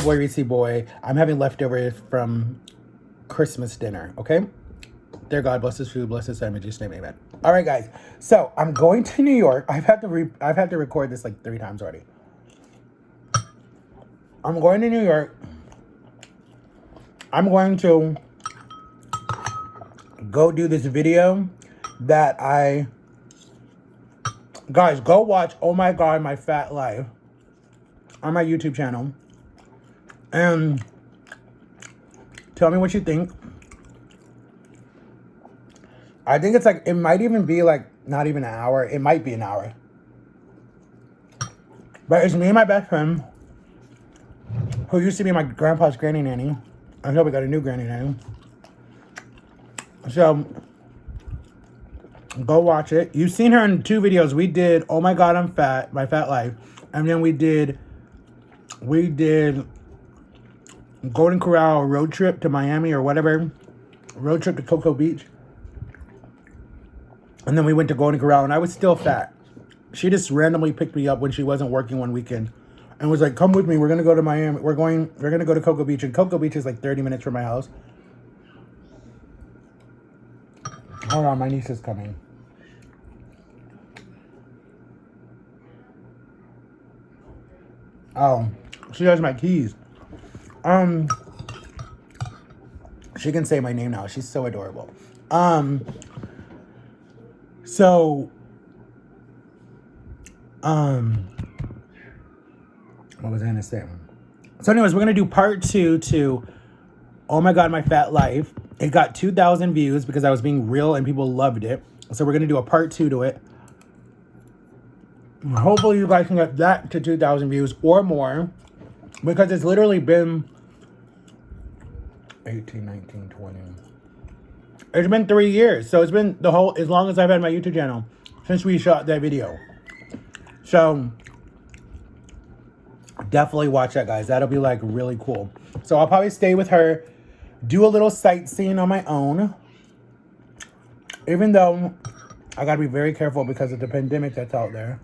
boy, Reese Boy. I'm having leftovers from Christmas dinner, okay? Dear God, bless this food, bless this sandwiches, name, amen. All right, guys. So I'm going to New York. I've had to record this like 3 times already. I'm going to New York. I'm going to go do this video that guys, go watch Oh My God, My Fat Life on my YouTube channel. And tell me what you think. I think it's like, it might even be like, not even an hour. It might be an hour. But it's me and my best friend, who used to be my grandpa's granny nanny. Until we got a new granny nanny. So, go watch it. You've seen her in 2 videos. We did Oh My God, I'm Fat, My Fat Life. And then we did Golden Corral road trip to Miami or whatever. Road trip to Cocoa Beach. And then we went to Golden Corral and I was still fat. She just randomly picked me up when she wasn't working one weekend and was like, come with me. We're going to go to Miami. We're going to go to Cocoa Beach. And Cocoa Beach is like 30 minutes from my house. Hold on, my niece is coming. Oh, she has my keys. She can say my name now. She's so adorable. So, what was I gonna say? So anyways, we're gonna do part 2 to Oh My God, My Fat Life. It got 2,000 views because I was being real and people loved it. So we're gonna do a part 2 to it. Hopefully you guys can get that to 2,000 views or more, because it's literally been 18, 19, 20. It's been 3 years. So it's been as long as I've had my YouTube channel since we shot that video. So definitely watch that, guys. That'll be like really cool. So I'll probably stay with her, do a little sightseeing on my own. Even though I gotta be very careful because of the pandemic that's out there.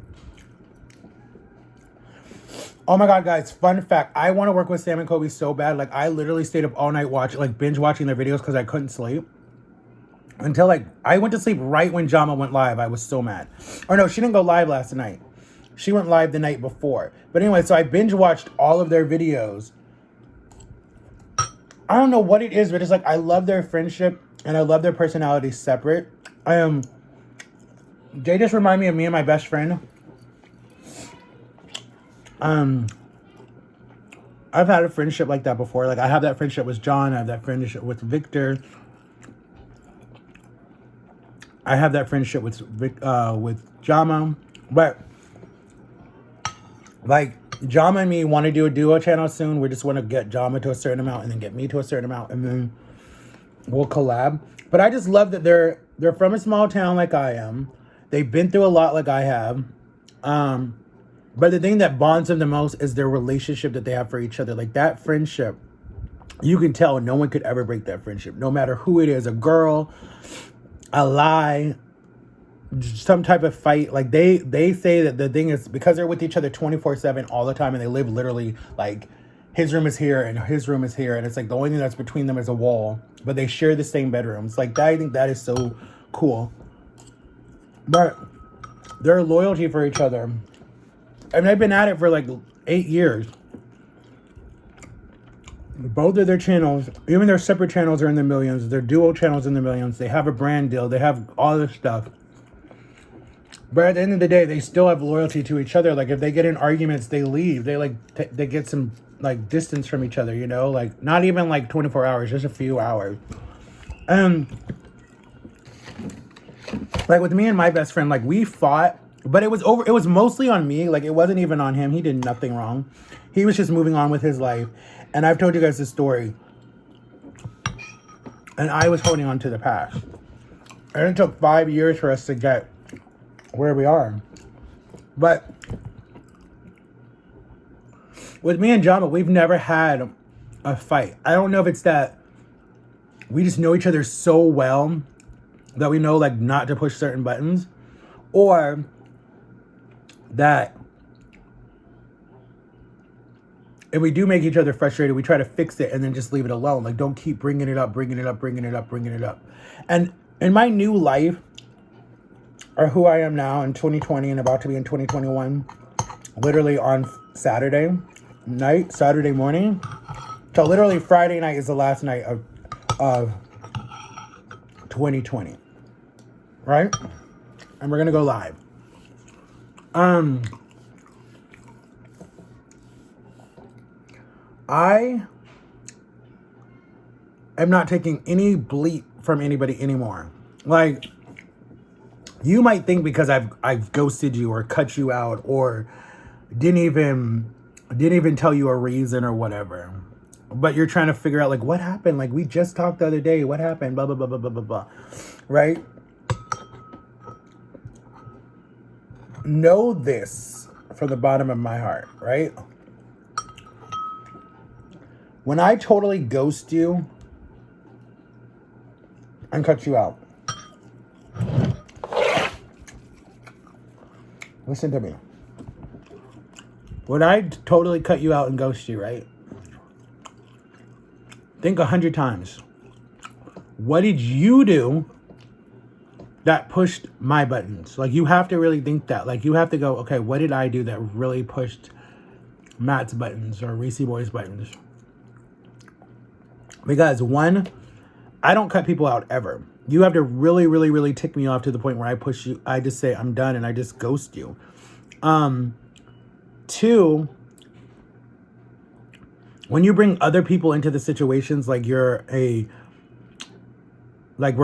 Oh my God, guys, fun fact. I want to work with Sam and Kobe so bad. Like, I literally stayed up all night binge watching their videos because I couldn't sleep. Until, I went to sleep right when Jama went live. I was so mad. Or no, she didn't go live last night. She went live the night before. But anyway, so I binge watched all of their videos. I don't know what it is, but it's like, I love their friendship and I love their personalities separate. They just remind me of me and my best friend. I've had a friendship like that before. Like, I have that friendship with John. I have that friendship with Victor. I have that friendship with Jama. But, like, Jama and me want to do a duo channel soon. We just want to get Jama to a certain amount and then get me to a certain amount. And then we'll collab. But I just love that they're from a small town like I am. They've been through a lot like I have. But the thing that bonds them the most is their relationship that they have for each other. Like, that friendship, you can tell no one could ever break that friendship. No matter who it is, a girl, a lie, some type of fight. Like, they say that the thing is, because they're with each other 24/7 all the time, and they live literally, like, his room is here and his room is here. And it's like the only thing that's between them is a wall. But they share the same bedrooms. Like, that, I think that is so cool. But their loyalty for each other. And they've been at it for like 8 years. Both of their channels, even their separate channels, are in the millions. Their duo channels in the millions. They have a brand deal. They have all this stuff. But at the end of the day, they still have loyalty to each other. Like, if they get in arguments, they leave. They they get some distance from each other, you know? Like, not even 24 hours, just a few hours. Like, with me and my best friend, we fought. But it was mostly on me. Like, it wasn't even on him. He did nothing wrong. He was just moving on with his life. And I've told you guys this story. And I was holding on to the past. And it took 5 years for us to get where we are. But with me and Jama, we've never had a fight. I don't know if it's that we just know each other so well that we know, not to push certain buttons. Or that if we do make each other frustrated, we try to fix it and then just leave it alone. Like, don't keep bringing it up, bringing it up, bringing it up, bringing it up. And in my new life, or who I am now in 2020 and about to be in 2021, literally on Saturday night, Saturday morning, so literally Friday night is the last night of 2020, right? And we're gonna go live. I am not taking any bleep from anybody anymore. Like, you might think because I've ghosted you or cut you out or didn't even tell you a reason or whatever, but you're trying to figure out, like, what happened? Like, we just talked the other day. What happened? Blah, blah, blah, blah, blah, blah, blah. Right? Know this from the bottom of my heart, right? When I totally ghost you and cut you out, listen to me. When I totally cut you out and ghost you, right? Think 100 times. What did you do that pushed my buttons? Like, you have to really think that. Like, you have to go, okay, what did I do that really pushed Matt's buttons or Reese Boy's buttons? Because one, I don't cut people out ever. You have to really, really, really tick me off to the point where I push you. I just say I'm done and I just ghost you. Two, when you bring other people into the situations, like we're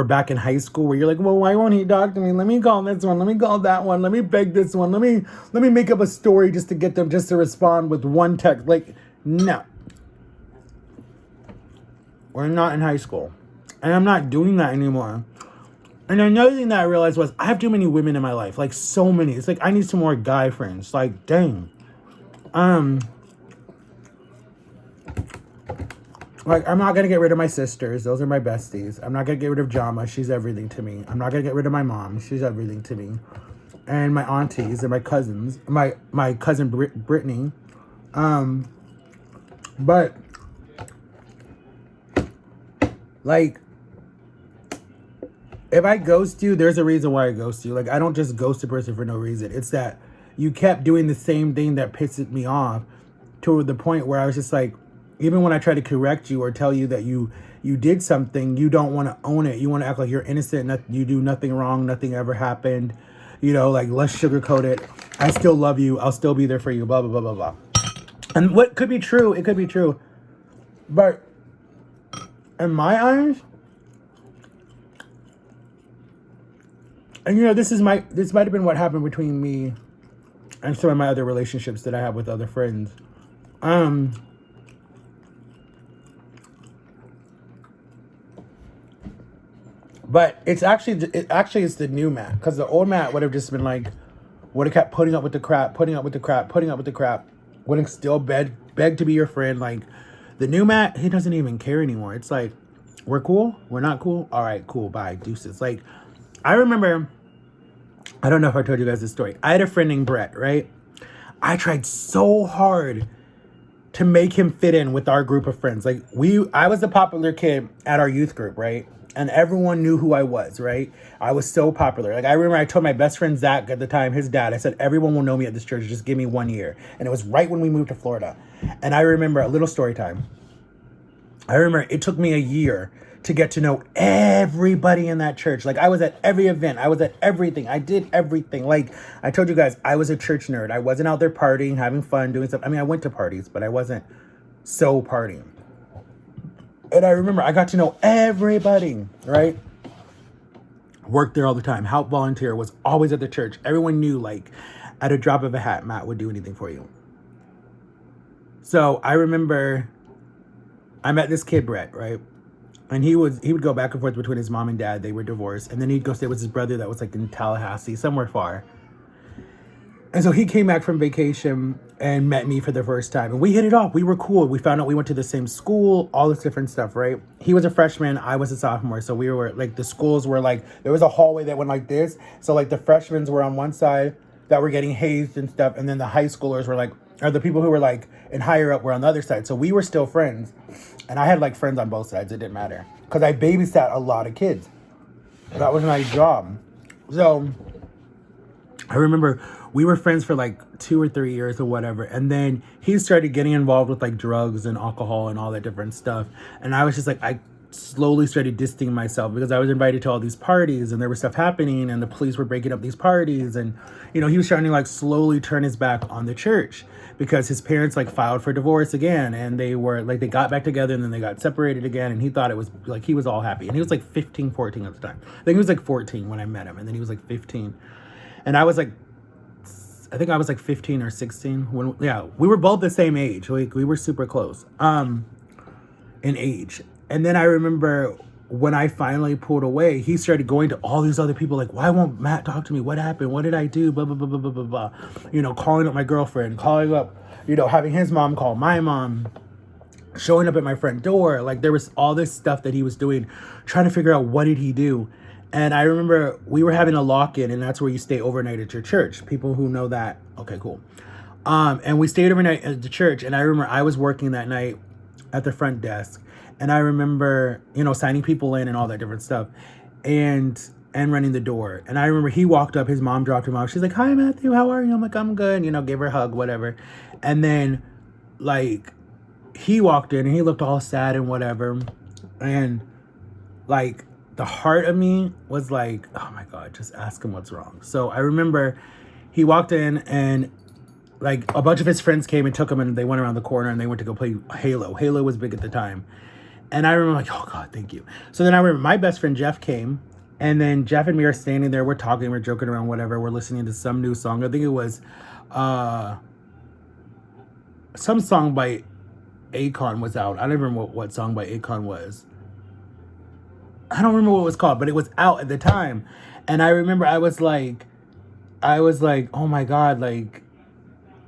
back in high school where you're like, well, why won't he talk to me? Let me call this one. Let me call that one. Let me beg this one. Let me make up a story just to get them just to respond with one text. Like, no. We're not in high school. And I'm not doing that anymore. And another thing that I realized was I have too many women in my life. Like, so many. It's like I need some more guy friends. Like, dang. Like, I'm not going to get rid of my sisters. Those are my besties. I'm not going to get rid of Jama. She's everything to me. I'm not going to get rid of my mom. She's everything to me. And my aunties and my cousins. My cousin Brittany. But, like, if I ghost you, there's a reason why I ghost you. Like, I don't just ghost a person for no reason. It's that you kept doing the same thing that pisses me off to the point where I was just like, even when I try to correct you or tell you that you did something, you don't want to own it. You want to act like you're innocent. You do nothing wrong. Nothing ever happened. You know, like, let's sugarcoat it. I still love you. I'll still be there for you. Blah, blah, blah, blah, blah. And what could be true, it could be true. But in my eyes, and you know, this might have been what happened between me and some of my other relationships that I have with other friends. But it's actually it's the new Matt, because the old Matt would have just been like, would have kept putting up with the crap, would have still begged to be your friend. Like, the new Matt, he doesn't even care anymore. It's like, we're cool, we're not cool. All right, cool, bye, deuces. Like, I remember, I don't know if I told you guys this story. I had a friend named Brett, right? I tried so hard to make him fit in with our group of friends. Like, I was the popular kid at our youth group, right? And everyone knew who I was, right? I was so popular. Like, I remember I told my best friend Zach at the time, his dad, I said, everyone will know me at this church. Just give me 1 year. And it was right when we moved to Florida. And I remember a little story time. I remember it took me a year to get to know everybody in that church. Like, I was at every event. I was at everything. I did everything. Like, I told you guys, I was a church nerd. I wasn't out there partying, having fun, doing stuff. I mean, I went to parties, but I wasn't so partying. And I remember I got to know everybody, right? Worked there all the time. Help volunteer, was always at the church. Everyone knew, like, at a drop of a hat, Matt would do anything for you. So I remember I met this kid, Brett, right? And he would go back and forth between his mom and dad. They were divorced. And then he'd go stay with his brother that was, like, in Tallahassee, somewhere far. And so he came back from vacation and met me for the first time. And we hit it off. We were cool. We found out we went to the same school, all this different stuff, right? He was a freshman. I was a sophomore. So we were, like, the schools were, like, there was a hallway that went like this. So, like, the freshmen were on one side that were getting hazed and stuff. And then the high schoolers were, like, or the people who were like and higher up were on the other side. So we were still friends, and I had like friends on both sides. It didn't matter because I babysat a lot of kids. That was my job. So I remember we were friends for like 2 or 3 years or whatever. And then he started getting involved with like drugs and alcohol and all that different stuff. And I was just like, I slowly started distancing myself because I was invited to all these parties and there was stuff happening and the police were breaking up these parties. And, you know, he was starting to like slowly turn his back on the church because his parents like filed for divorce again. And they were like, they got back together and then they got separated again. And he thought it was like, he was all happy. And he was like 15, 14 at the time. I think he was like 14 when I met him. And then he was like 15. And I was like, I think I was like 15 or 16 when, yeah, we were both the same age. Like we were super close, in age. And then I remember when I finally pulled away, he started going to all these other people like, why won't Matt talk to me? What happened? What did I do? Blah, blah, blah, blah, blah, blah, blah. You know, calling up my girlfriend, calling up, you know, having his mom call my mom, showing up at my front door. Like there was all this stuff that he was doing, trying to figure out what did he do. And I remember we were having a lock-in, and that's where you stay overnight at your church. People who know that, okay, cool. And we stayed overnight at the church, and I remember I was working that night at the front desk, and I remember, you know, signing people in and all that different stuff, and running the door. And I remember he walked up, his mom dropped him off. She's like, hi, Matthew, how are you? I'm like, I'm good, you know, gave her a hug, whatever. And then, like, he walked in, and he looked all sad and whatever, and, like, the heart of me was like, oh my God, just ask him what's wrong. So I remember he walked in and like a bunch of his friends came and took him and they went around the corner and they went to go play Halo. Halo was big at the time. And I remember like, oh God, thank you. So then I remember my best friend Jeff came, and then Jeff and me are standing there. We're talking, we're joking around, whatever. We're listening to some new song. I think it was some song by Akon was out. I don't remember what song by Akon was. I don't remember what it was called, but it was out at the time. And I remember I was like, oh my God, like,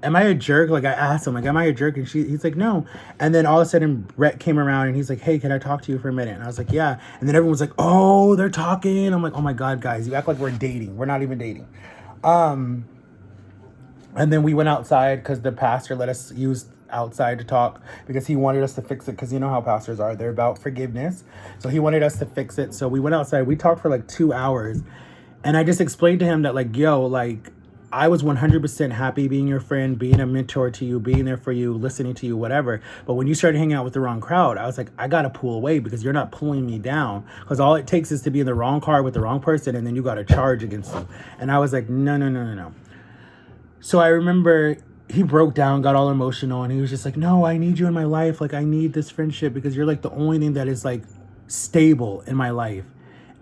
am I a jerk? Like I asked him, like, am I a jerk? And he's like, no. And then all of a sudden Brett came around and he's like, hey, can I talk to you for a minute? And I was like, yeah. And then everyone was like, oh, they're talking. I'm like, oh my God, guys, you act like we're dating. We're not even dating. And then we went outside because the pastor let us use outside to talk because he wanted us to fix it, because you know how pastors are, they're about forgiveness. So he wanted us to fix it. So we went outside, we talked for like 2 hours, and I just explained to him that like, yo, like I was 100% happy being your friend, being a mentor to you, being there for you, listening to you, whatever. But when you started hanging out with the wrong crowd, I was like, I gotta pull away because you're not pulling me down, because all it takes is to be in the wrong car with the wrong person and then you got a charge against you. And I was like, no. So I remember he broke down, got all emotional, and he was just like, no, I need you in my life. Like, I need this friendship because you're like the only thing that is like stable in my life.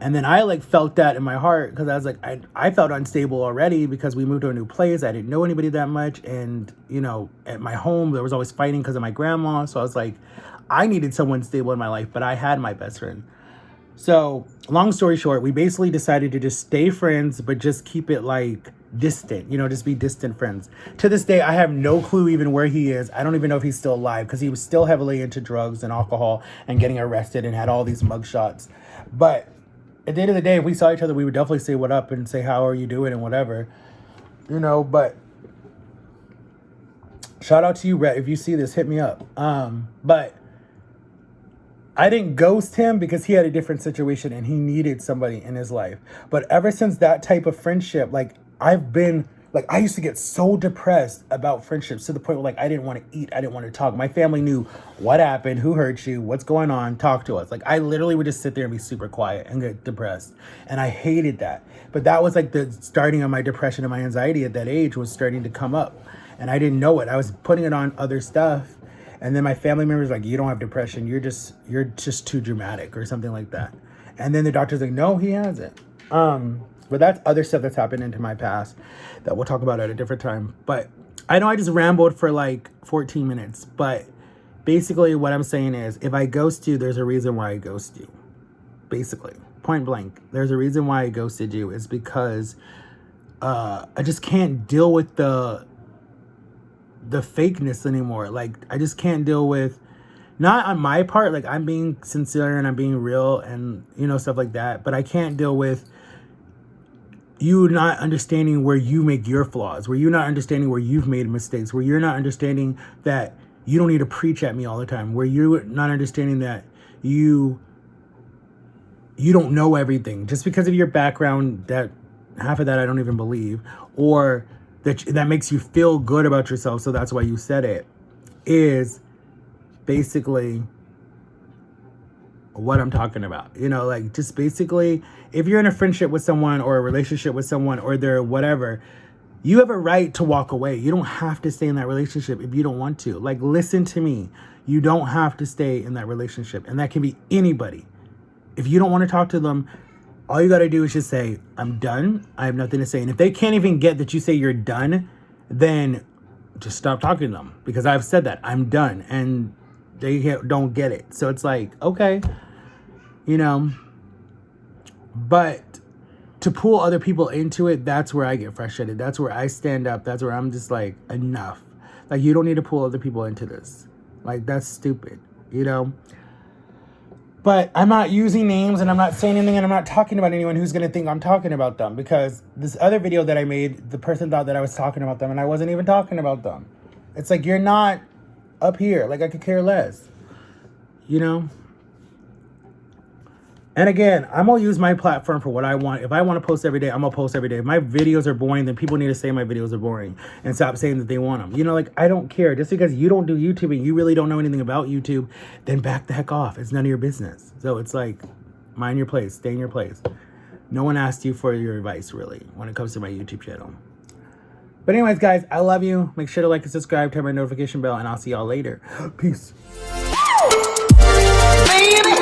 And then I like felt that in my heart because I was like, I felt unstable already because we moved to a new place. I didn't know anybody that much. And, you know, at my home, there was always fighting because of my grandma. So I was like, I needed someone stable in my life, but I had my best friend. So long story short, we basically decided to just stay friends, but just keep it like distant, you know, just be distant friends. To this day, I have no clue even where he is. I don't even know if he's still alive because he was still heavily into drugs and alcohol and getting arrested and had all these mugshots. But at the end of the day, if we saw each other, we would definitely say what up and say, how are you doing and whatever, you know. But shout out to you, Brett. If you see this, hit me up. But I didn't ghost him because he had a different situation and he needed somebody in his life. But ever since that type of friendship, like I've been like, I used to get so depressed about friendships to the point where like I didn't want to eat, I didn't want to talk. My family knew what happened, who hurt you, what's going on, talk to us. Like I literally would just sit there and be super quiet and get depressed. And I hated that. But that was like the starting of my depression and my anxiety at that age was starting to come up. And I didn't know it. I was putting it on other stuff. And then my family members like, you don't have depression. You're just too dramatic or something like that. And then the doctor's like, no, he hasn't. But that's other stuff that's happened into my past that we'll talk about at a different time. But I know I just rambled for like 14 minutes. But basically what I'm saying is if I ghost you, there's a reason why I ghost you. Basically, point blank. There's a reason why I ghosted you. It's because I just can't deal with the fakeness anymore. Like I just can't deal with, not on my part, like I'm being sincere and I'm being real and, you know, stuff like that. But I can't deal with you not understanding where you make your flaws, where you're not understanding where you've made mistakes, where you're not understanding that you don't need to preach at me all the time, where you're not understanding that you don't know everything just because of your background, that half of that I don't even believe, or that makes you feel good about yourself, so that's why you said it, is basically what I'm talking about. You know, like, just basically, if you're in a friendship with someone or a relationship with someone or they're whatever, you have a right to walk away. You don't have to stay in that relationship if you don't want to. Like, listen to me. You don't have to stay in that relationship. And that can be anybody. If you don't want to talk to them, all you got to do is just say, I'm done. I have nothing to say. And if they can't even get that you say you're done, then just stop talking to them. Because I've said that. I'm done. And they don't get it. So it's like, okay. You know, but to pull other people into it, that's where I get frustrated. That's where I stand up. That's where I'm just like, enough. Like, you don't need to pull other people into this. Like, that's stupid, you know? But I'm not using names and I'm not saying anything and I'm not talking about anyone who's going to think I'm talking about them, because this other video that I made, the person thought that I was talking about them and I wasn't even talking about them. It's like, you're not up here. Like, I could care less, you know? And again, I'm going to use my platform for what I want. If I want to post every day, I'm going to post every day. If my videos are boring, then people need to say my videos are boring and stop saying that they want them. You know, like, I don't care. Just because you don't do YouTube and you really don't know anything about YouTube, then back the heck off. It's none of your business. So it's like, mind your place. Stay in your place. No one asked you for your advice, really, when it comes to my YouTube channel. But anyways, guys, I love you. Make sure to like and subscribe, turn my notification bell, and I'll see y'all later. Peace. Baby.